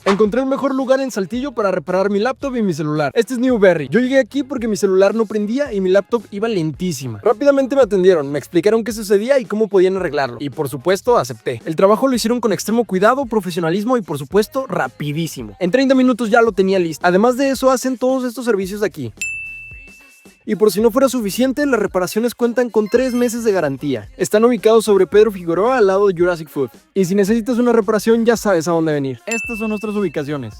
Encontré el mejor lugar en Saltillo para reparar mi laptop y mi celular. Este es Newberry. Yo llegué aquí porque mi celular no prendía y mi laptop iba lentísima. Rápidamente me atendieron, me explicaron qué sucedía y cómo podían arreglarlo. Y por supuesto, acepté. El trabajo lo hicieron con extremo cuidado, profesionalismo y por supuesto, rapidísimo. En 30 minutos ya lo tenía listo. Además de eso, hacen todos estos servicios aquí. Y por si no fuera suficiente, las reparaciones cuentan con 3 meses de garantía. Están ubicados sobre Pedro Figueroa al lado de Jurassic Food. Y si necesitas una reparación ya sabes a dónde venir. Estas son nuestras ubicaciones.